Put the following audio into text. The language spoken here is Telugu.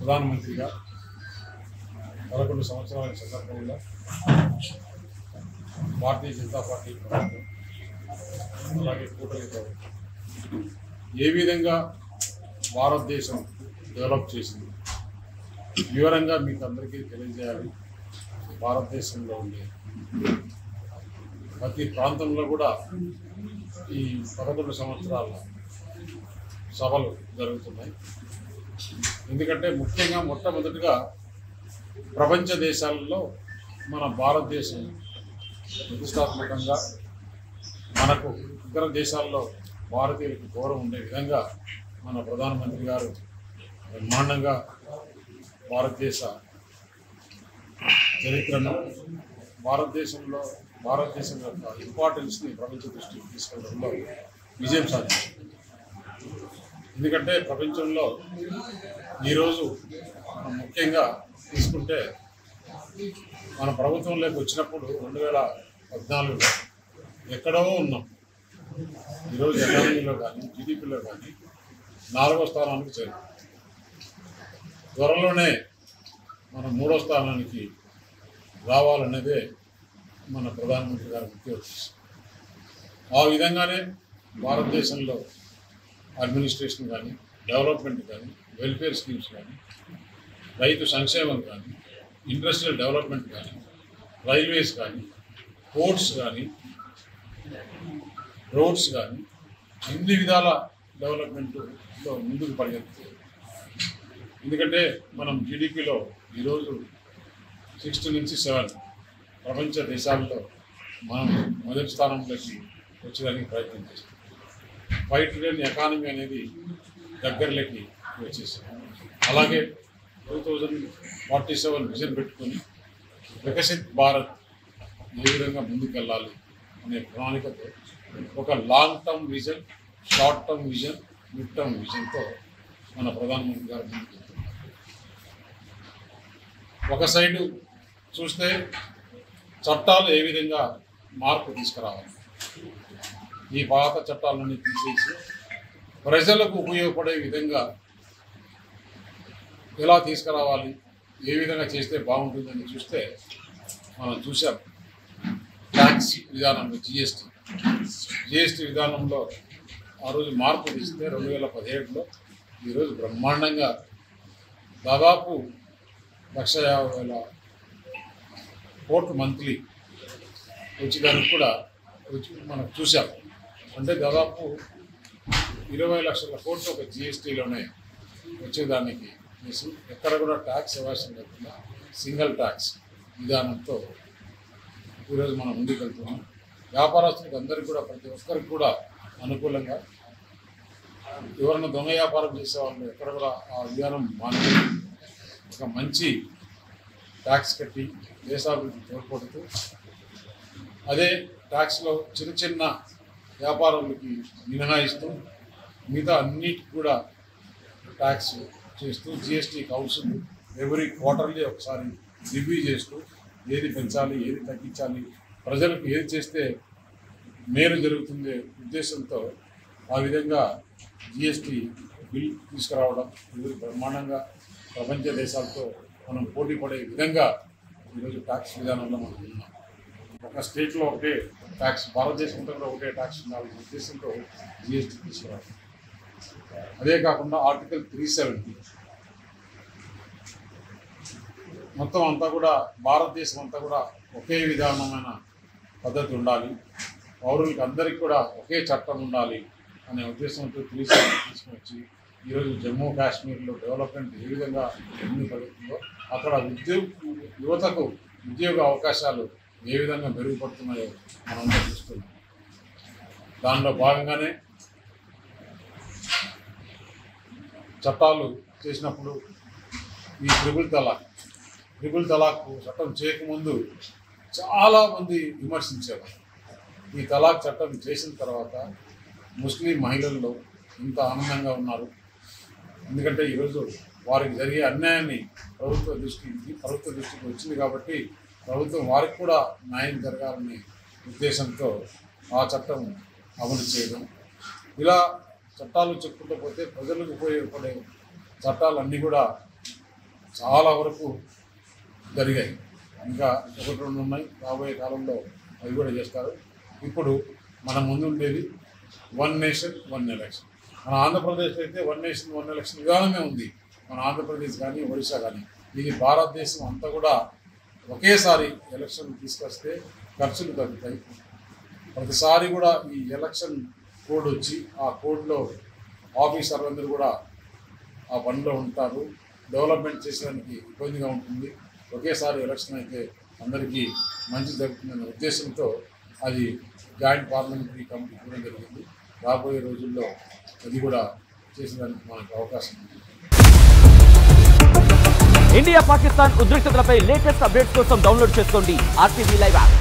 ప్రధానమంత్రిగా 11 సంవత్సరాల సందర్భంగా భారతీయ జనతా పార్టీ ప్రభుత్వం అలాగే కూటమి ప్రభుత్వం ఏ విధంగా భారతదేశం డెవలప్ చేసింది వివరంగా మీకు అందరికీ తెలియజేయాలి. భారతదేశంలో ఉండే ప్రతి ప్రాంతంలో కూడా ఈ 11 సంవత్సరాల సభలు జరుగుతున్నాయి. ఎందుకంటే ముఖ్యంగా మొట్టమొదటిగా ప్రపంచ దేశాలలో మన భారతదేశం ప్రతిష్టాత్మకంగా మనకు ఇతర దేశాల్లో భారతీయులకు గౌరవం ఉండే విధంగా మన ప్రధానమంత్రి గారు బ్రహ్మాండంగా భారతదేశ చరిత్రను భారతదేశం యొక్క ఇంపార్టెన్స్ని ప్రపంచ దృష్టికి తీసుకెళ్లడంలో విజయం సాధించింది. ఎందుకంటే ప్రపంచంలో ఈరోజు మనం ముఖ్యంగా తీసుకుంటే మన ప్రభుత్వంలోకి వచ్చినప్పుడు 2014లో ఎక్కడో ఉన్నాం. ఈరోజు ఎకానమీలో కానీ జీడిపిలో కానీ 4వ స్థానానికి చేరాం. త్వరలోనే మనం 3వ స్థానానికి రావాలనేదే మన ప్రధానమంత్రి గారి ముఖ్య ఉద్దేశం. ఆ విధంగానే భారతదేశంలో అడ్మినిస్ట్రేషన్ కానీ, డెవలప్మెంట్ కానీ, వెల్ఫేర్ స్కీమ్స్ కానీ, రైతు సంక్షేమం కానీ, ఇండస్ట్రియల్ డెవలప్మెంట్ కానీ, రైల్వేస్ కానీ, పోర్ట్స్ కానీ, రోడ్స్ కానీ అన్ని విధాల డెవలప్మెంట్లో ముందుకు పరిగెత్తుతుంది. ఎందుకంటే మనం జీడిపిలో ఈరోజు 6 నుంచి 7 ప్రపంచ దేశాల్లో మనం మొదటి స్థానంలోకి వచ్చేదానికి ప్రయత్నం చేస్తాం. 5 ట్రిలియన్ ఎకానమీ అనేది దగ్గరలోకి వచ్చేసింది. అలాగే 2047 విజన్ పెట్టుకొని వికసిత్ భారత్ ఏ విధంగా ముందుకెళ్ళాలి అనే ప్రణాళికతో ఒక long term vision, short term vision, mid term విజన్తో మన ప్రధానమంత్రి గారు ముందుకెళ్తున్నారు. ఒక సైడు చూస్తే చట్టాలు ఏ విధంగా మార్పు తీసుకురావాలి, ఈ పాత చట్టాలన్నీ తీసేసి ప్రజలకు ఉపయోగపడే విధంగా ఎలా తీసుకురావాలి, ఏ విధంగా చేస్తే బాగుంటుందని చూస్తే మనం చూసాం. ట్యాక్స్ విధానంలో జిఎస్టీ విధానంలో ఆ రోజు మార్పు తీస్తే 2017లో ఈరోజు బ్రహ్మాండంగా దాదాపు 1,50,000 కోట్లు మంత్లీ వచ్చేదానికి కూడా మనం చూసాం. అంటే దాదాపు 20 లక్షల కోట్లు ఒక జిఎస్టీలోనే వచ్చేదానికి ఎక్కడ కూడా ట్యాక్స్ ఎవాషన్ లేకుండా సింగిల్ ట్యాక్స్ విధానంతో ఈరోజు మనం ముందుకెళ్తున్నాం. వ్యాపారస్తులకు అందరికీ కూడా, ప్రతి ఒక్కరికి కూడా అనుకూలంగా, ఎవరైనా దొంగ వ్యాపారం చేసే వాళ్ళు ఎక్కడ కూడా ఆ విధానం మాని ఒక మంచి ట్యాక్స్ కట్టి దేశాభివృద్ధి తోడ్పడుతూ, అదే ట్యాక్స్లో చిన్న చిన్న వ్యాపారులకి మినహాయిస్తూ మిగతా అన్నిటికి కూడా ట్యాక్స్ చేస్తూ జిఎస్టీ కౌన్సిల్ ఎవ్రీ క్వార్టర్లీ ఒకసారి రివ్యూ చేస్తూ ఏది పెంచాలి, ఏది తగ్గించాలి, ప్రజలకు ఏది చేస్తే మేలు జరుగుతుంది ఉద్దేశంతో ఆ విధంగా జిఎస్టీ బిల్ తీసుకురావడం ఇది బ్రహ్మాండంగా ప్రపంచ దేశాలతో మనం పోటీ పడే విధంగా ఈరోజు ట్యాక్స్ విధానంలో మనం ఉన్నాం. ఒక స్టేట్లో ఒకటే ట్యాక్స్, భారతదేశం అంతా కూడా ఒకటే ట్యాక్స్ ఉండాలనే ఉద్దేశంతో జిఎస్టీ తీసుకురావడం. అదే కాకుండా ఆర్టికల్ 370 మొత్తం అంతా కూడా భారతదేశం అంతా కూడా ఒకే విధానమైన పద్ధతి ఉండాలి, పౌరులకు అందరికీ కూడా ఒకే చట్టం ఉండాలి అనే ఉద్దేశంతో 370 తీసుకొచ్చి ఈరోజు జమ్మూ కాశ్మీర్లో డెవలప్మెంట్ ఏ విధంగా ముందు పడుతుందో అక్కడ యువతకు ఉద్యోగ అవకాశాలు ఏ విధంగా మెరుగుపడుతున్నాయో మనంతా చూస్తున్నాం. దానిలో భాగంగానే చట్టాలు చేసినప్పుడు ఈ ట్రిపుల్ తలాక్ చట్టం చేయకముందు చాలామంది విమర్శించేవారు. ఈ తలాక్ చట్టం చేసిన తర్వాత ముస్లిం మహిళల్లో ఇంత ఆనందంగా ఉన్నారు. ఎందుకంటే ఈరోజు వారికి జరిగే అన్యాయాన్ని ప్రభుత్వ దృష్టికి వచ్చింది కాబట్టి ప్రభుత్వం వారికి కూడా న్యాయం జరగాలనే ఉద్దేశంతో ఆ చట్టం అమలు చేయడం. ఇలా చట్టాలు చెప్పుకుంటూ పోతే ప్రజలకు ఉపయోగపడే చట్టాలన్నీ కూడా చాలా వరకు జరిగాయి. ఇంకా 1-2 ఉన్నాయి, రాబోయే కాలంలో అవి కూడా చేస్తారు. ఇప్పుడు మన ముందు ఉండేది 1 నేషన్ 1 ఎలక్షన్. మన ఆంధ్రప్రదేశ్లో అయితే 1 నేషన్ 1 ఎలక్షన్ విధానమే ఉంది. మన ఆంధ్రప్రదేశ్ కానీ ఒడిశా కానీ ఇది భారతదేశం అంతా కూడా ఒకేసారి ఎలక్షన్ తీసుకొస్తే ఖర్చులు తగ్గుతాయి. ప్రతిసారి కూడా ఈ ఎలక్షన్ కోడ్ వచ్చి ఆ కోడ్లో ఆఫీసర్లందరూ కూడా ఆ పనిలో ఉంటారు. డెవలప్మెంట్ చేసేదానికి ఇబ్బందిగా ఉంటుంది. ఒకేసారి ఎలక్షన్ అయితే అందరికీ మంచి జరుగుతుందనే ఉద్దేశంతో అది జాయింట్ పార్లమెంటరీ కమిటీ కూడా జరిగింది. రాబోయే రోజుల్లో అది కూడా చేసేదానికి మనకు అవకాశం ఉంది. ఇండియా పాకిస్తాన్ ఉద్రిక్తతలపై లేటెస్ట్ అప్డేట్స్ కోసం డౌన్లోడ్ చేసుకోండి RTV లైవ్ యాప్.